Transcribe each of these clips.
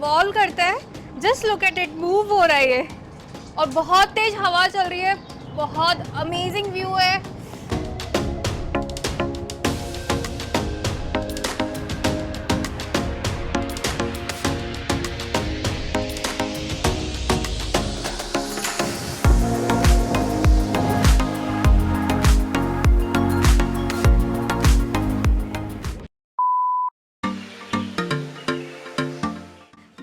Wall करता है, just look at it, move हो रहा है ये, और बहुत तेज हवा चल रही है, बहुत अमेजिंग व्यू है।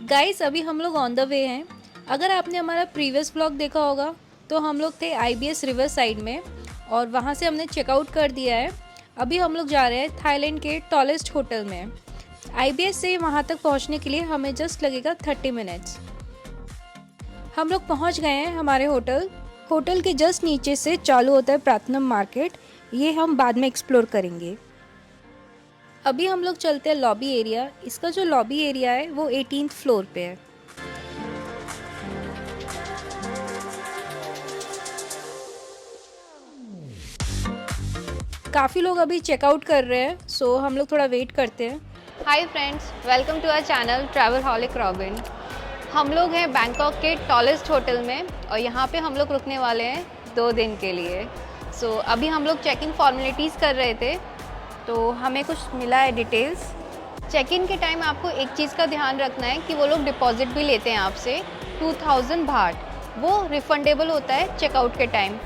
गाइस अभी हम लोग ऑन द वे हैं। अगर आपने हमारा प्रीवियस ब्लॉग देखा होगा तो हम लोग थे IBS रिवर साइड में और वहाँ से हमने चेकआउट कर दिया है। अभी हम लोग जा रहे हैं थाईलैंड के टॉलेस्ट होटल में। IBS से वहाँ तक पहुँचने के लिए हमें जस्ट लगेगा 30 मिनट्स। हम लोग पहुँच गए हैं हमारे होटल के जस्ट नीचे से चालू होता है प्रातनम मार्केट। ये हम बाद में एक्सप्लोर करेंगे। अभी हम लोग चलते हैं लॉबी एरिया। इसका जो लॉबी एरिया है वो 18th फ्लोर पे है। काफ़ी लोग अभी चेकआउट कर रहे हैं, सो हम लोग थोड़ा वेट करते हैं। Hi friends, welcome to our channel travelholic Robin. हम लोग हैं बैंकॉक के टॉलेस्ट होटल में और यहाँ पे हम लोग रुकने वाले हैं 2 दिन के लिए। सो अभी हम लोग चेक इन फॉर्मेलिटीज़ कर रहे थे तो हमें कुछ मिला है डिटेल्स। चेक इन के टाइम आपको एक चीज़ का ध्यान रखना है कि वो लोग डिपॉजिट भी लेते हैं आपसे 2000 बाट। वो रिफंडेबल होता है चेकआउट के टाइम,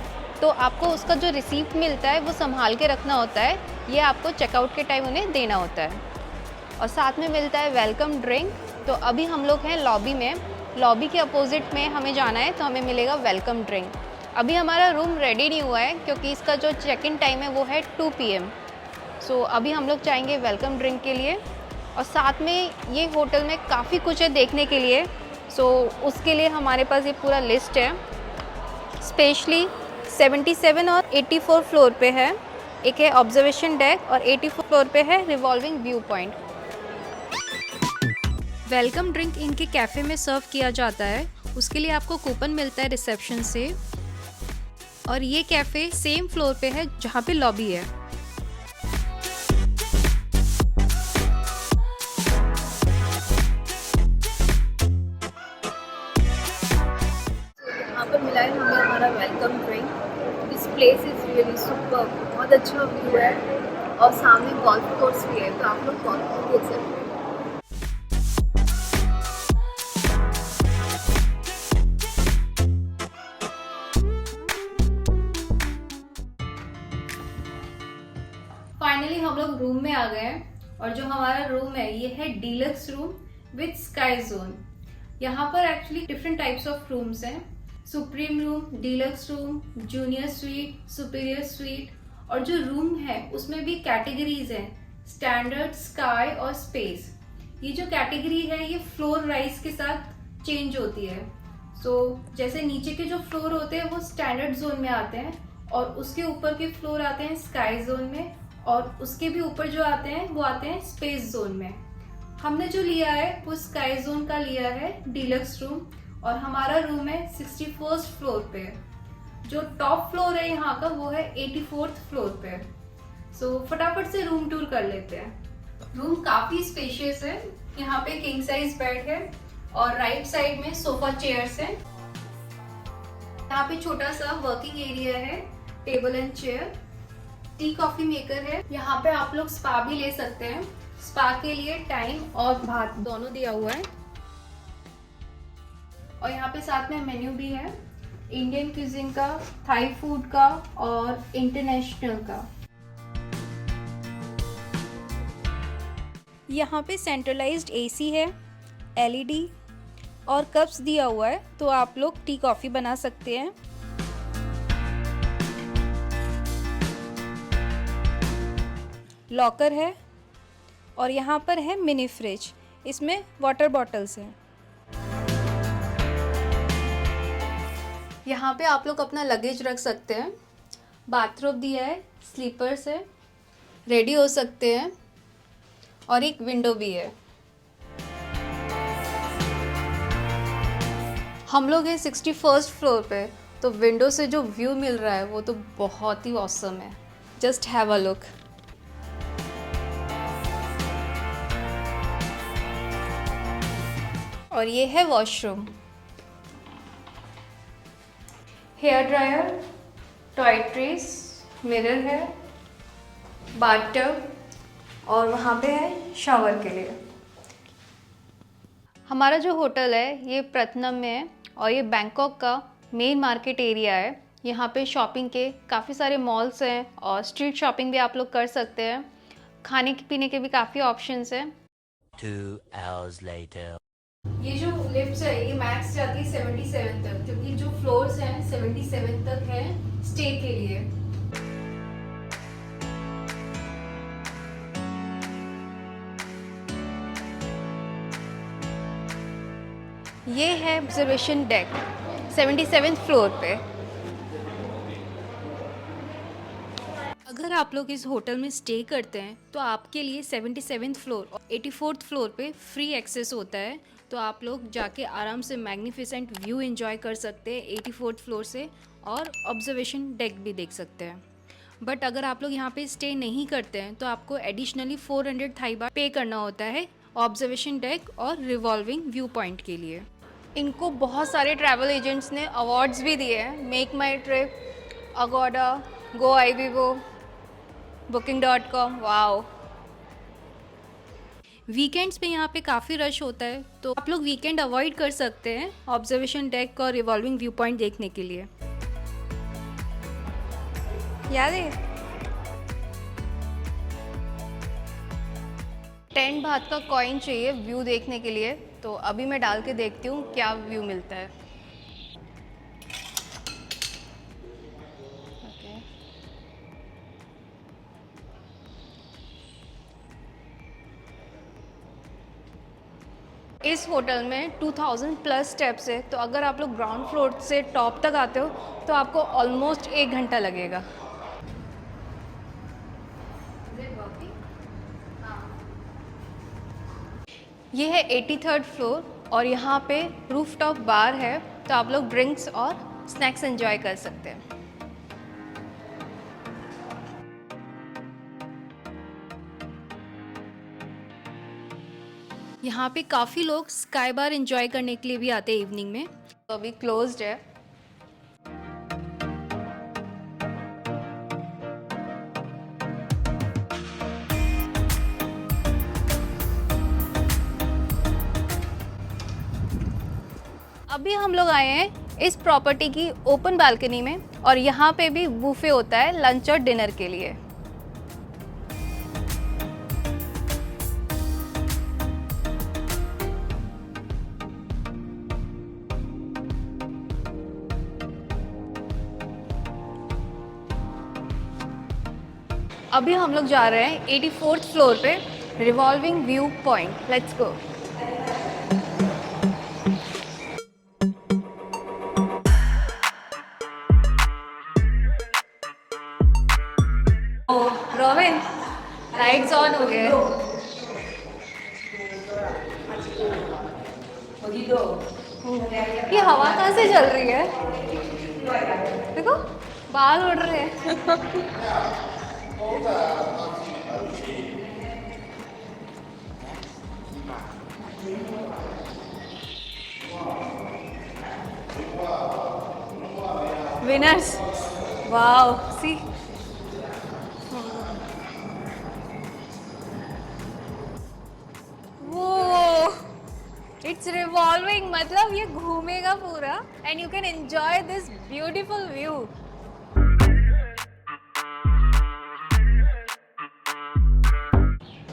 तो आपको उसका जो रिसीप्ट मिलता है वो संभाल के रखना होता है। ये आपको चेकआउट के टाइम उन्हें देना होता है और साथ में मिलता है वेलकम ड्रिंक। तो अभी हम लोग हैं लॉबी में। लॉबी के अपोजिट में हमें जाना है तो हमें मिलेगा वेलकम ड्रिंक। अभी हमारा रूम रेडी नहीं हुआ है क्योंकि इसका जो चेक इन टाइम है वो है 2 PM। सो अभी हम लोग चाहेंगे वेलकम ड्रिंक के लिए और साथ में ये होटल में काफ़ी कुछ है देखने के लिए। सो उसके लिए हमारे पास ये पूरा लिस्ट है। स्पेशली 77 और 84 फ्लोर पे है, एक है ऑब्जर्वेशन डेक और 84 फ्लोर पे है revolving view point. Welcome drink इनके कैफ़े में सर्व किया जाता है। उसके लिए आपको कूपन मिलता है रिसेप्शन से। और ये कैफ़े सेम फ्लोर पे है जहाँ पे लॉबी है। यहाँ पर मिला है हमें हमारा welcome drink. This place is really super, बहुत अच्छा व्यू है और सामने गोल्फ कोर्स भी है, तो आप लोग गोल्फ भी खेल सकते हैं। फाइनली हम लोग रूम में आ गए हैं और जो हमारा रूम है ये है deluxe room with sky zone. यहाँ पर actually different types of rooms हैं। Supreme room, deluxe room, junior suite, superior suite, और जो रूम है उसमें भी कैटेगरीज हैं, स्टैंडर्ड, स्काई और स्पेस। ये जो कैटेगरी है ये फ्लोर राइज के साथ चेंज होती है। जैसे नीचे के जो फ्लोर होते हैं वो स्टैंडर्ड जोन में आते हैं और उसके ऊपर के फ्लोर आते हैं स्काई जोन में, और उसके भी ऊपर जो आते हैं वो आते हैं स्पेस जोन में। हमने जो लिया है वो स्काई जोन का लिया है डीलक्स रूम और हमारा रूम है 61st फ्लोर पे। जो टॉप फ्लोर है यहाँ का वो है 84th फ्लोर पे। फटाफट से रूम टूर कर लेते हैं। रूम काफी स्पेशियस है। यहाँ पे किंग साइज बेड है और राइट साइड में सोफा चेयर्स हैं। यहाँ पे छोटा सा वर्किंग एरिया है, table and chair, tea coffee maker है। यहाँ पे आप लोग स्पा भी ले सकते हैं। स्पा के लिए टाइम और बाथ दोनों दिया हुआ है। और यहाँ पे साथ में मेन्यू भी है, इंडियन क्यूजिन का, थाई फूड का और इंटरनेशनल का। यहाँ पे सेंट्रलाइज्ड AC है, LED और कप्स दिया हुआ है, तो आप लोग टी कॉफी बना सकते हैं। लॉकर है और यहाँ पर है मिनी फ्रिज, इसमें वाटर बॉटल्स हैं। यहाँ पे आप लोग अपना लगेज रख सकते हैं। बाथरूम दिया है, स्लीपर्स है, रेडी हो सकते हैं और एक विंडो भी है। हम लोग हैं 61st फ्लोर पे, तो विंडो से जो व्यू मिल रहा है वो तो बहुत ही ऑसम है। Just have a look. और ये है वॉशरूम। हेयर ड्रायर, टॉयट्रीज, मिरर है, बाथटब और वहाँ पे है शावर के लिए। हमारा जो होटल है ये प्रथनम में है और ये बैंकॉक का मेन मार्केट एरिया है। यहाँ पे शॉपिंग के काफ़ी सारे मॉल्स हैं और स्ट्रीट शॉपिंग भी आप लोग कर सकते हैं। खाने पीने के भी काफ़ी ऑप्शंस हैं। 2 hours later. ये जो लिफ्ट है ये मैक्स जाती है 77 तक, क्योंकि जो फ्लोर्स हैं 77 तक है स्टे के लिए। ये है ऑब्जर्वेशन डेक 77th फ्लोर पे। अगर आप लोग इस होटल में स्टे करते हैं तो आपके लिए 77th फ्लोर और 84th फ्लोर पे फ्री एक्सेस होता है, तो आप लोग जाके आराम से मैग्निफिसेंट व्यू एंजॉय कर सकते हैं 84th फ्लोर से और ऑब्जर्वेशन डेक भी देख सकते हैं। बट अगर आप लोग यहाँ पे स्टे नहीं करते हैं तो आपको एडिशनली 400 थाई बार पे करना होता है ऑब्जर्वेशन डेक और रिवॉल्विंग व्यू पॉइंट के लिए। इनको बहुत सारे ट्रैवल एजेंट्स ने अवार्ड्स भी दिए हैं, मेक माई ट्रिप, अगोडा, गो आईविवो, booking.com। वाओ। वीकेंड्स पे यहाँ पे काफ़ी रश होता है, तो आप लोग वीकेंड अवॉइड कर सकते हैं ऑब्जर्वेशन डेक और रिवॉल्विंग व्यू पॉइंट देखने के लिए। याद है 10 बात का कॉइन चाहिए व्यू देखने के लिए, तो अभी मैं डाल के देखती हूँ क्या व्यू मिलता है। इस होटल में 2000 प्लस स्टेप्स है, तो अगर आप लोग ग्राउंड फ्लोर से टॉप तक आते हो तो आपको ऑलमोस्ट 1 घंटा लगेगा। ये है 83rd फ्लोर और यहाँ पे रूफटॉप बार है, तो आप लोग ड्रिंक्स और स्नैक्स एंजॉय कर सकते हैं। यहाँ पे काफ़ी लोग स्काई बार एंजॉय करने के लिए भी आते हैं इवनिंग में, तो अभी क्लोज्ड है। अभी हम लोग आए हैं इस प्रॉपर्टी की ओपन बालकनी में और यहाँ पे भी बुफे होता है लंच और डिनर के लिए। अभी हम लोग जा रहे हैं 84th फ्लोर पे revolving view point. Let's go. Robin, lights on हो गए। ये हवा कहाँ से चल रही है? देखो बाल उड़ रहे हैं। Winners, wow, see it's revolving, मतलब ये घूमेगा पूरा and you can enjoy this beautiful view.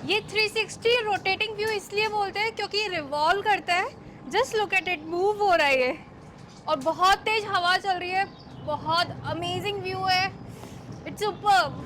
ये 360 रोटेटिंग व्यू इसलिए बोलते हैं क्योंकि ये रिवॉल्व करता है। Just look at it, move हो रहा है ये, और बहुत तेज हवा चल रही है। बहुत अमेजिंग व्यू है, इट्स सुपर्ब।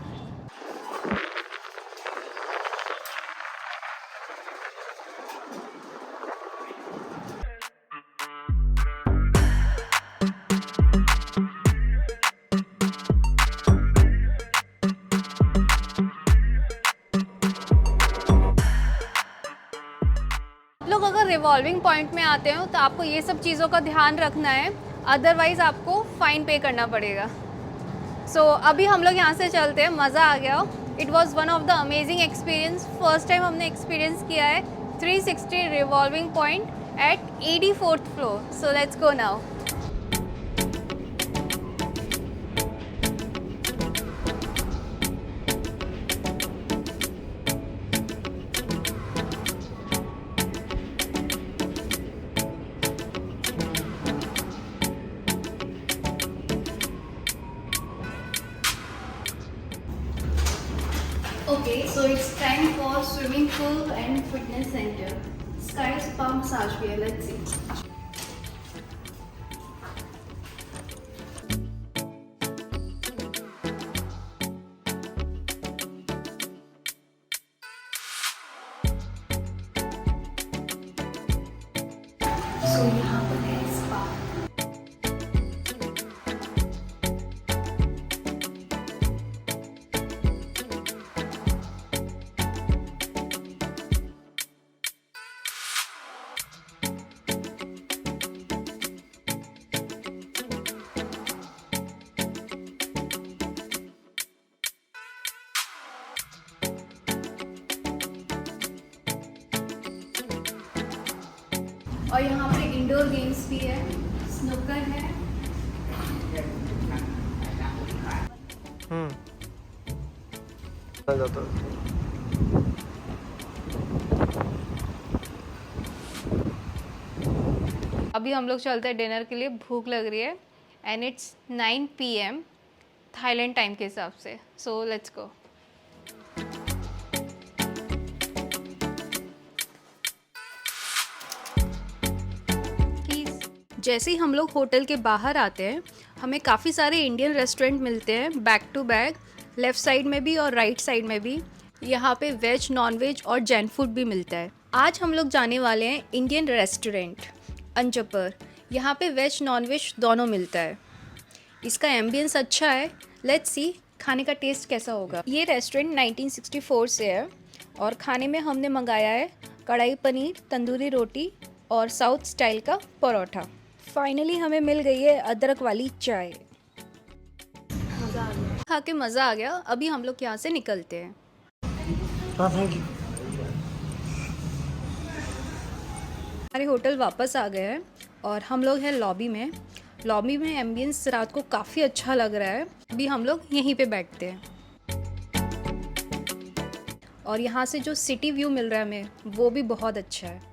लोग अगर रिवॉल्विंग पॉइंट में आते हो तो आपको ये सब चीज़ों का ध्यान रखना है, अदरवाइज़ आपको फ़ाइन पे करना पड़ेगा। सो अभी हम लोग यहाँ से चलते हैं, मज़ा आ गया। It was one of the amazing experience. First time हमने एक्सपीरियंस किया है 360 revolving point at 84th floor. So let's go now. Okay, so it's time for swimming pool and fitness center. Sky spa massage भी है, let's see. So यहाँ पर है spa. और यहाँ पे इंडोर गेम्स भी है, स्नूकर है. जाता है। अभी हम लोग चलते हैं डिनर के लिए, भूख लग रही है. And it's 9 PM Thailand time के हिसाब से. So let's go. जैसे ही हम लोग होटल के बाहर आते हैं, हमें काफ़ी सारे इंडियन रेस्टोरेंट मिलते हैं back to back, left side में भी और राइट साइड में भी. यहाँ पे वेज, नॉन वेज और जैन फूड भी मिलता है. आज हम लोग जाने वाले हैं इंडियन रेस्टोरेंट अंचपर. यहाँ पे वेज, नॉन वेज दोनों मिलता है. इसका एम्बियंस अच्छा है. लेट्स सी खाने का टेस्ट कैसा होगा. ये रेस्टोरेंट 1964 से है और खाने में हमने मंगाया है कढ़ाई पनीर, तंदूरी रोटी और साउथ स्टाइल का परोठा. फाइनली हमें मिल गई है अदरक वाली चाय. मज़ा आ गया, खा के मज़ा आ गया. अभी हम लोग यहाँ से निकलते हैं. Thank you. हमारे होटल वापस आ गए हैं और हम लोग हैं लॉबी में. लॉबी में एम्बियंस रात को काफ़ी अच्छा लग रहा है. अभी हम लोग यहीं पे बैठते हैं और यहाँ से जो सिटी व्यू मिल रहा है हमें, वो भी बहुत अच्छा है.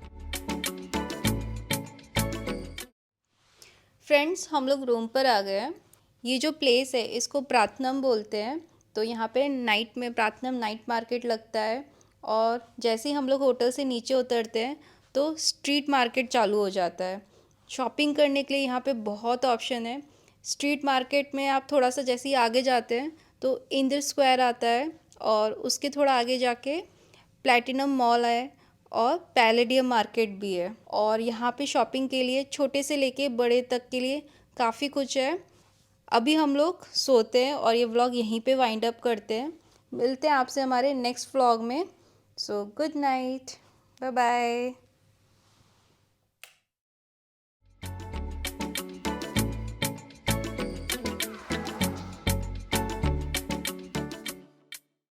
फ्रेंड्स, हम लोग रूम पर आ गए हैं. ये जो प्लेस है इसको प्राथनम बोलते हैं. तो यहाँ पे नाइट में प्राथनम नाइट मार्केट लगता है. और जैसे ही हम लोग होटल से नीचे उतरते हैं तो स्ट्रीट मार्केट चालू हो जाता है. शॉपिंग करने के लिए यहाँ पे बहुत ऑप्शन है. स्ट्रीट मार्केट में आप थोड़ा सा जैसे ही आगे जाते हैं तो इंदिर स्क्वायर आता है और उसके थोड़ा आगे जाके प्लैटिनम मॉल है और पैलेडियम मार्केट भी है. और यहाँ पे शॉपिंग के लिए छोटे से लेके बड़े तक के लिए काफ़ी कुछ है. अभी हम लोग सोते हैं और ये व्लॉग यहीं पे वाइंड अप करते हैं. मिलते हैं आपसे हमारे नेक्स्ट व्लॉग में. So good night, bye bye.